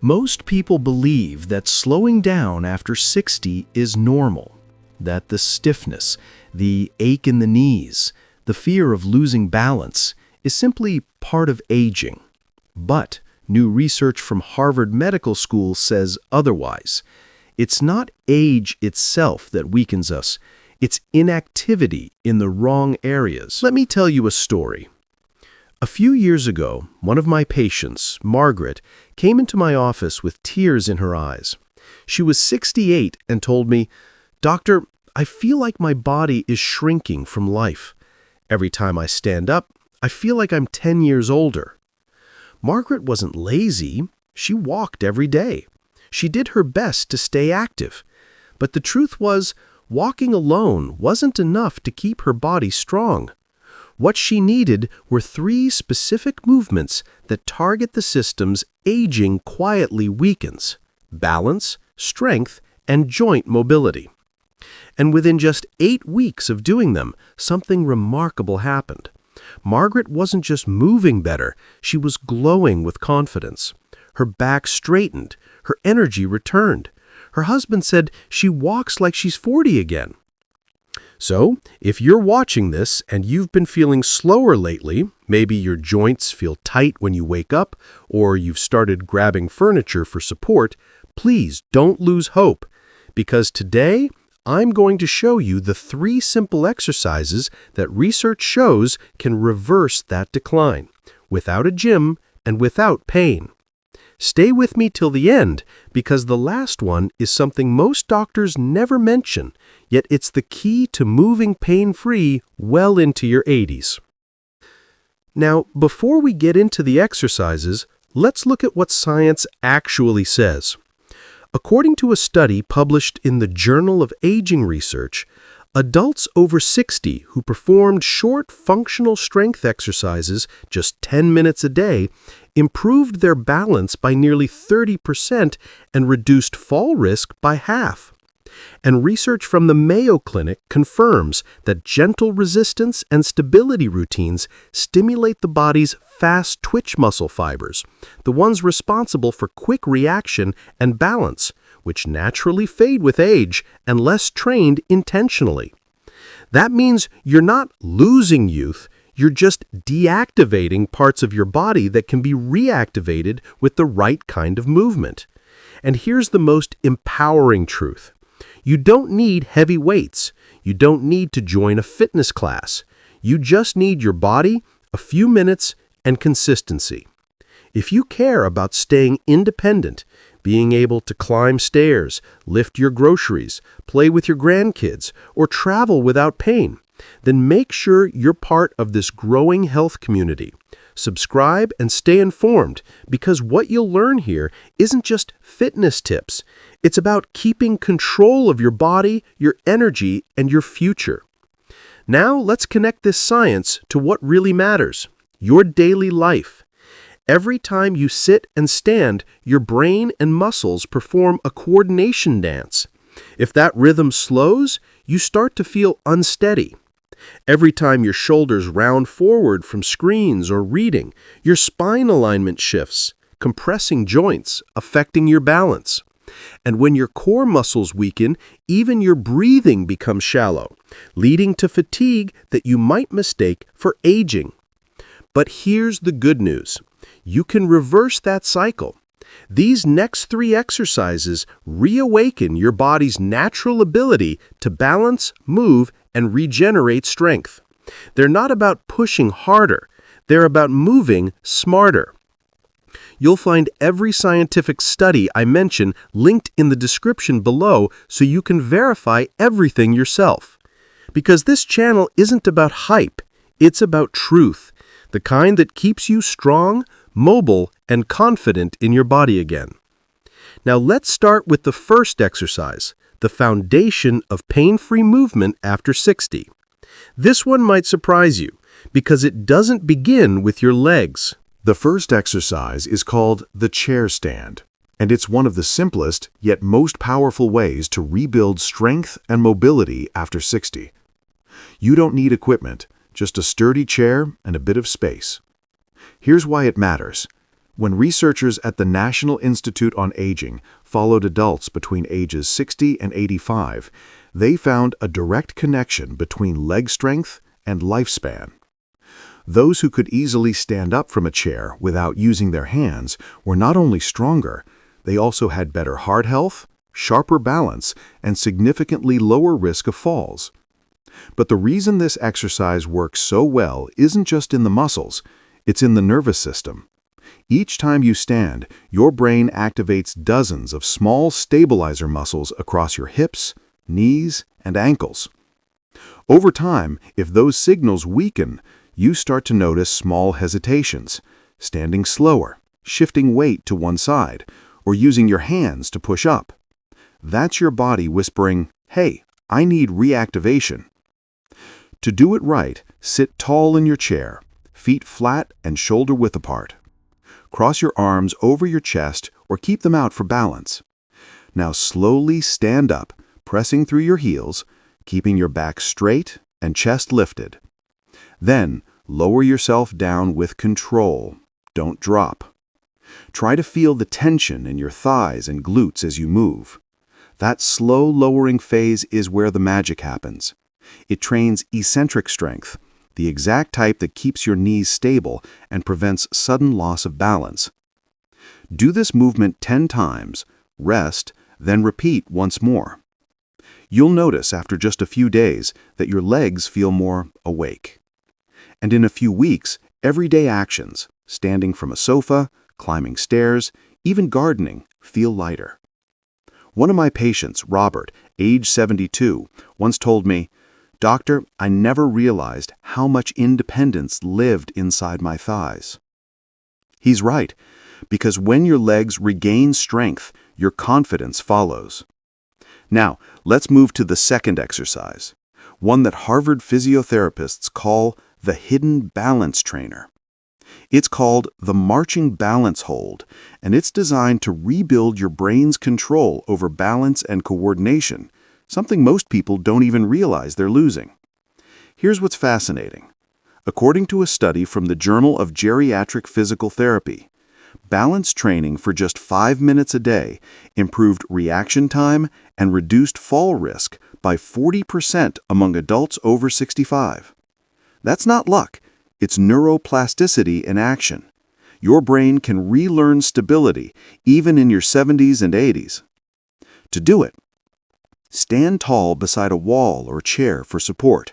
Most people believe that slowing down after 60 is normal, that the stiffness, the ache in the knees, the fear of losing balance is simply part of aging. But new research from Harvard Medical School says otherwise. It's not age itself that weakens us, it's inactivity in the wrong areas. Let me tell you a story. A few years ago, one of my patients, Margaret, came into my office with tears in her eyes. She was 68 and told me, "Doctor, I feel like my body is shrinking from life. Every time I stand up, I feel like I'm 10 years older." Margaret wasn't lazy. She walked every day. She did her best to stay active. But the truth was, walking alone wasn't enough to keep her body strong. What she needed were 3 specific movements that target the systems aging quietly weakens: balance, strength, and joint mobility. And within just 8 weeks of doing them, something remarkable happened. Margaret wasn't just moving better, she was glowing with confidence. Her back straightened, her energy returned. Her husband said she walks like she's 40 again. So, if you're watching this and you've been feeling slower lately, maybe your joints feel tight when you wake up, or you've started grabbing furniture for support, please don't lose hope, because today I'm going to show you the 3 simple exercises that research shows can reverse that decline, without a gym and without pain. Stay with me till the end, because the last one is something most doctors never mention, yet it's the key to moving pain-free well into your 80s. Now, before we get into the exercises, let's look at what science actually says. According to a study published in the Journal of Aging Research, adults over 60 who performed short functional strength exercises just 10 minutes a day improved their balance by nearly 30% and reduced fall risk by half. And research from the Mayo Clinic confirms that gentle resistance and stability routines stimulate the body's fast twitch muscle fibers, the ones responsible for quick reaction and balance, which naturally fade with age unless trained intentionally. That means you're not losing youth, you're just deactivating parts of your body that can be reactivated with the right kind of movement. And here's the most empowering truth. You don't need heavy weights. You don't need to join a fitness class. You just need your body, a few minutes, and consistency. If you care about staying independent, being able to climb stairs, lift your groceries, play with your grandkids, or travel without pain, then make sure you're part of this growing health community. Subscribe and stay informed, because what you'll learn here isn't just fitness tips. It's about keeping control of your body, your energy, and your future. Now let's connect this science to what really matters: your daily life. Every time you sit and stand, your brain and muscles perform a coordination dance. If that rhythm slows, you start to feel unsteady. Every time your shoulders round forward from screens or reading, your spine alignment shifts, compressing joints, affecting your balance. And when your core muscles weaken, even your breathing becomes shallow, leading to fatigue that you might mistake for aging. But here's the good news. You can reverse that cycle. These next 3 exercises reawaken your body's natural ability to balance, move, and regenerate strength. They're not about pushing harder. They're about moving smarter. You'll find every scientific study I mention linked in the description below so you can verify everything yourself. Because this channel isn't about hype, it's about truth, the kind that keeps you strong, mobile, and confident in your body again. Now let's start with the first exercise, the foundation of pain-free movement after 60. This one might surprise you, because it doesn't begin with your legs. The first exercise is called the chair stand, and it's one of the simplest yet most powerful ways to rebuild strength and mobility after 60. You don't need equipment, just a sturdy chair and a bit of space. Here's why it matters. When researchers at the National Institute on Aging followed adults between ages 60 and 85, they found a direct connection between leg strength and lifespan. Those who could easily stand up from a chair without using their hands were not only stronger, they also had better heart health, sharper balance, and significantly lower risk of falls. But the reason this exercise works so well isn't just in the muscles, it's in the nervous system. Each time you stand, your brain activates dozens of small stabilizer muscles across your hips, knees, and ankles. Over time, if those signals weaken, you start to notice small hesitations, standing slower, shifting weight to one side, or using your hands to push up. That's your body whispering, "Hey, I need reactivation." To do it right, sit tall in your chair, feet flat and shoulder-width apart. Cross your arms over your chest or keep them out for balance. Now slowly stand up, pressing through your heels, keeping your back straight and chest lifted. Then, lower yourself down with control. Don't drop. Try to feel the tension in your thighs and glutes as you move. That slow lowering phase is where the magic happens. It trains eccentric strength, the exact type that keeps your knees stable and prevents sudden loss of balance. Do this movement 10 times, rest, then repeat once more. You'll notice after just a few days that your legs feel more awake. And in a few weeks, everyday actions, standing from a sofa, climbing stairs, even gardening, feel lighter. One of my patients, Robert, age 72, once told me, "Doctor, I never realized how much independence lived inside my thighs." He's right, because when your legs regain strength, your confidence follows. Now, let's move to the second exercise, one that Harvard physiotherapists call the hidden balance trainer. It's called the marching balance hold, and it's designed to rebuild your brain's control over balance and coordination, something most people don't even realize they're losing. Here's what's fascinating. According to a study from the Journal of Geriatric Physical Therapy, balance training for just 5 minutes a day improved reaction time and reduced fall risk by 40% among adults over 65. That's not luck. It's neuroplasticity in action. Your brain can relearn stability even in your 70s and 80s. To do it, stand tall beside a wall or chair for support.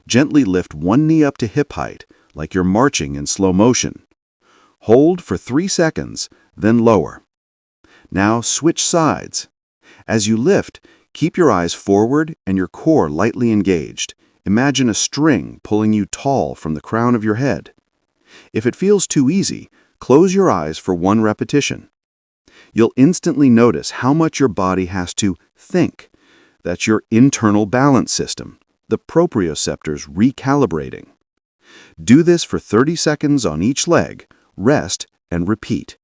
Gently lift one knee up to hip height, like you're marching in slow motion. Hold for 3 seconds, then lower. Now switch sides. As you lift, keep your eyes forward and your core lightly engaged. Imagine a string pulling you tall from the crown of your head. If it feels too easy, close your eyes for 1 repetition. You'll instantly notice how much your body has to think. That's your internal balance system, the proprioceptors recalibrating. Do this for 30 seconds on each leg, rest, and repeat.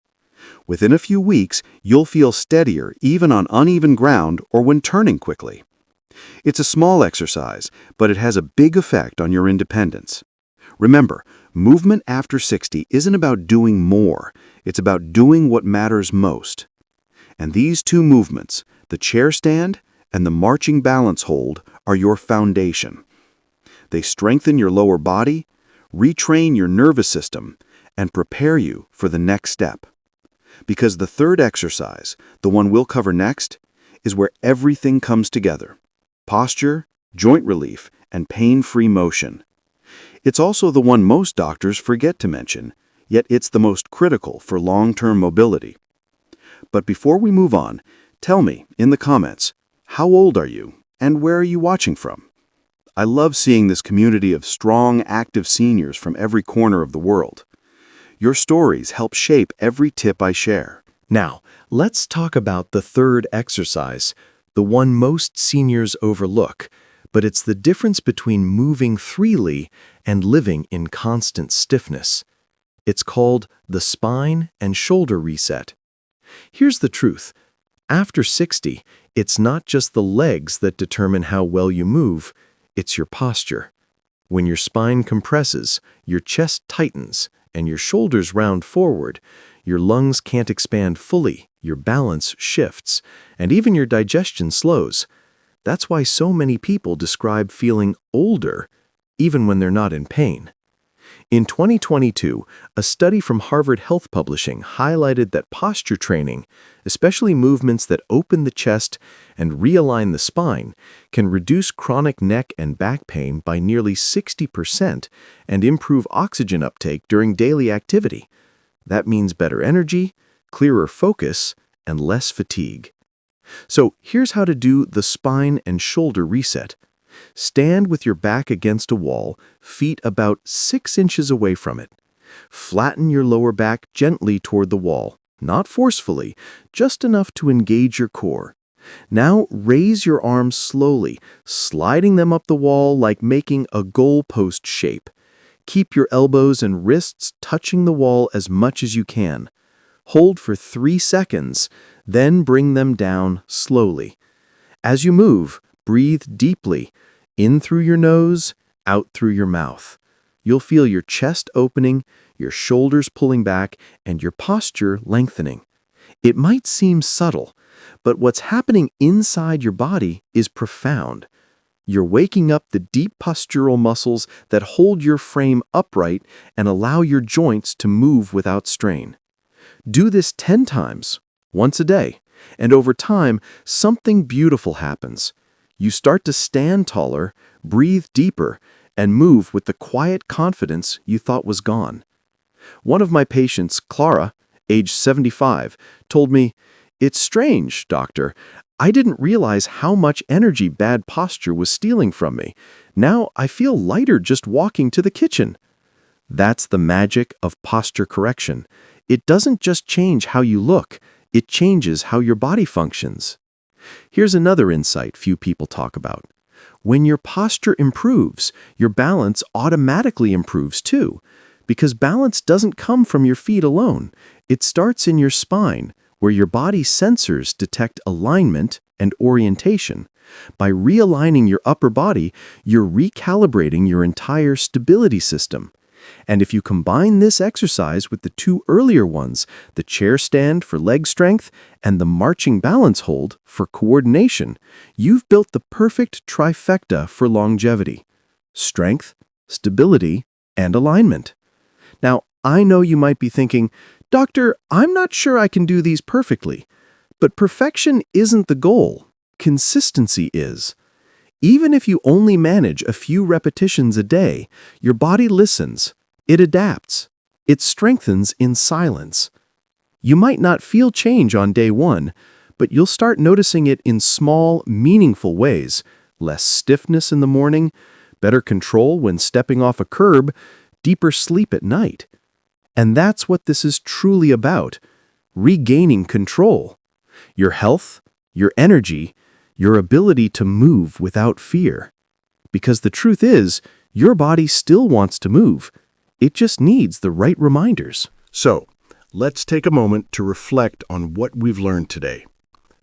Within a few weeks, you'll feel steadier even on uneven ground or when turning quickly. It's a small exercise, but it has a big effect on your independence. Remember, movement after 60 isn't about doing more, it's about doing what matters most. And these 2 movements, the chair stand and the marching balance hold, are your foundation. They strengthen your lower body, retrain your nervous system, and prepare you for the next step. Because the third exercise, the one we'll cover next, is where everything comes together. Posture, joint relief, and pain-free motion. It's also the one most doctors forget to mention, yet it's the most critical for long-term mobility. But before we move on, tell me in the comments, how old are you and where are you watching from? I love seeing this community of strong, active seniors from every corner of the world. Your stories help shape every tip I share. Now, let's talk about the third exercise, the one most seniors overlook, but it's the difference between moving freely and living in constant stiffness. It's called the spine and shoulder reset. Here's the truth. After 60, it's not just the legs that determine how well you move, it's your posture. When your spine compresses, your chest tightens, and your shoulders round forward, Your lungs can't expand fully, your balance shifts, and even your digestion slows. That's why so many people describe feeling older, even when they're not in pain. In 2022, a study from Harvard Health Publishing highlighted that posture training, especially movements that open the chest and realign the spine, can reduce chronic neck and back pain by nearly 60% and improve oxygen uptake during daily activity. That means better energy, clearer focus, and less fatigue. So here's how to do the spine and shoulder reset. Stand with your back against a wall, feet about 6 inches away from it. Flatten your lower back gently toward the wall, not forcefully, just enough to engage your core. Now raise your arms slowly, sliding them up the wall like making a goalpost shape. Keep your elbows and wrists touching the wall as much as you can. Hold for 3 seconds, then bring them down slowly. As you move, breathe deeply, in through your nose, out through your mouth. You'll feel your chest opening, your shoulders pulling back, and your posture lengthening. It might seem subtle, but what's happening inside your body is profound. You're waking up the deep postural muscles that hold your frame upright and allow your joints to move without strain. Do this 10 times, once a day, and over time, something beautiful happens. You start to stand taller, breathe deeper, and move with the quiet confidence you thought was gone. One of my patients, Clara, age 75, told me, "It's strange, doctor. I didn't realize how much energy bad posture was stealing from me. Now I feel lighter just walking to the kitchen." That's the magic of posture correction. It doesn't just change how you look, it changes how your body functions. Here's another insight few people talk about. When your posture improves, your balance automatically improves too, because balance doesn't come from your feet alone. It starts in your spine, where your body's sensors detect alignment and orientation. By realigning your upper body, you're recalibrating your entire stability system. And if you combine this exercise with the 2 earlier ones, the chair stand for leg strength and the marching balance hold for coordination, you've built the perfect trifecta for longevity: strength, stability, and alignment. Now, I know you might be thinking, "Doctor, I'm not sure I can do these perfectly." But perfection isn't the goal. Consistency is. Even if you only manage a few repetitions a day, your body listens, it adapts, it strengthens in silence. You might not feel change on day 1, but you'll start noticing it in small, meaningful ways: less stiffness in the morning, better control when stepping off a curb, deeper sleep at night. And that's what this is truly about: regaining control. Your health, your energy, your ability to move without fear. Because the truth is, your body still wants to move. It just needs the right reminders. So, let's take a moment to reflect on what we've learned today.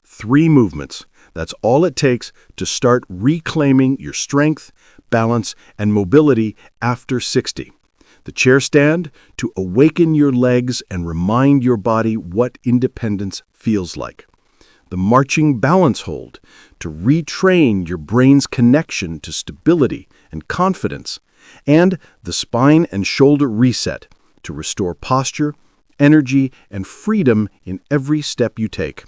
3 movements. That's all it takes to start reclaiming your strength, balance, and mobility after 60. The chair stand to awaken your legs and remind your body what independence feels like. The marching balance hold to retrain your brain's connection to stability and confidence, and the spine and shoulder reset to restore posture, energy, and freedom in every step you take.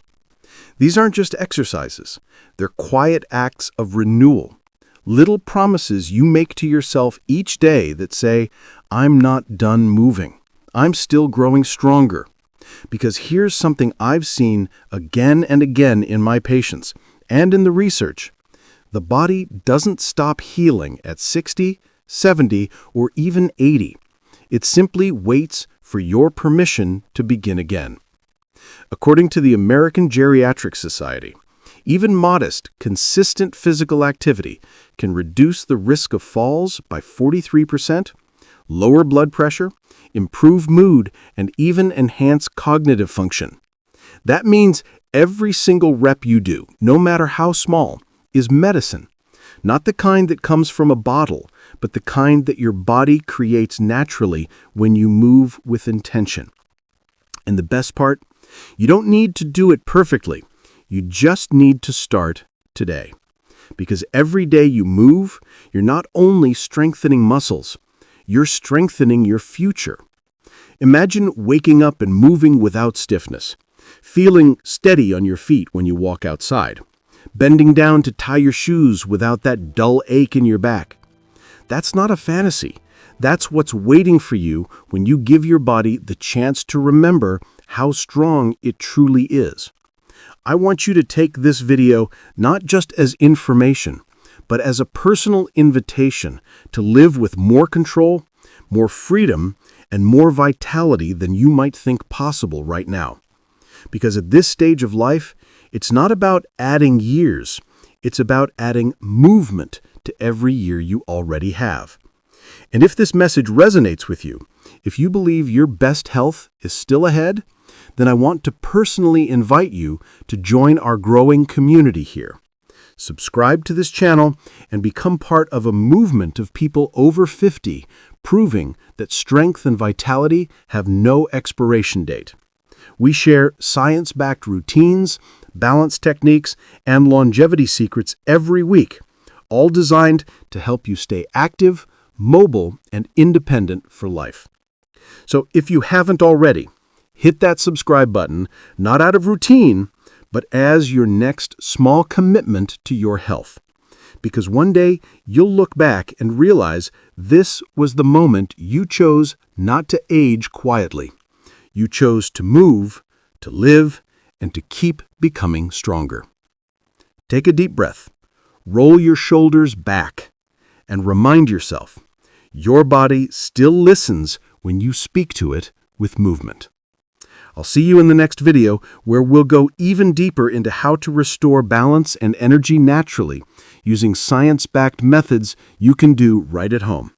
These aren't just exercises. They're quiet acts of renewal, little promises you make to yourself each day that say, "I'm not done moving. I'm still growing stronger." Because here's something I've seen again and again in my patients and in the research. The body doesn't stop healing at 60, 70, or even 80. It simply waits for your permission to begin again. According to the American Geriatric Society, even modest, consistent physical activity can reduce the risk of falls by 43%, lower blood pressure, improve mood, and even enhance cognitive function. That means every single rep you do, no matter how small, is medicine. Not the kind that comes from a bottle, but the kind that your body creates naturally when you move with intention. And the best part? You don't need to do it perfectly. You just need to start today. Because every day you move, you're not only strengthening muscles, you're strengthening your future. Imagine waking up and moving without stiffness, feeling steady on your feet when you walk outside, bending down to tie your shoes without that dull ache in your back. That's not a fantasy. That's what's waiting for you when you give your body the chance to remember how strong it truly is. I want you to take this video not just as information, but as a personal invitation to live with more control, more freedom, and more vitality than you might think possible right now. Because at this stage of life, it's not about adding years, it's about adding movement to every year you already have. And if this message resonates with you, if you believe your best health is still ahead, then I want to personally invite you to join our growing community here. Subscribe to this channel and become part of a movement of people over 50 proving that strength and vitality have no expiration date. We share science-backed routines, balance techniques, and longevity secrets every week, all designed to help you stay active, mobile, and independent for life. So if you haven't already, hit that subscribe button, not out of routine, but as your next small commitment to your health. Because one day you'll look back and realize this was the moment you chose not to age quietly. You chose to move, to live, and to keep becoming stronger. Take a deep breath, roll your shoulders back, and remind yourself, your body still listens when you speak to it with movement. I'll see you in the next video where we'll go even deeper into how to restore balance and energy naturally using science-backed methods you can do right at home.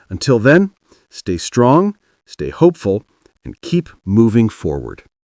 Until then, stay strong, stay hopeful, and keep moving forward.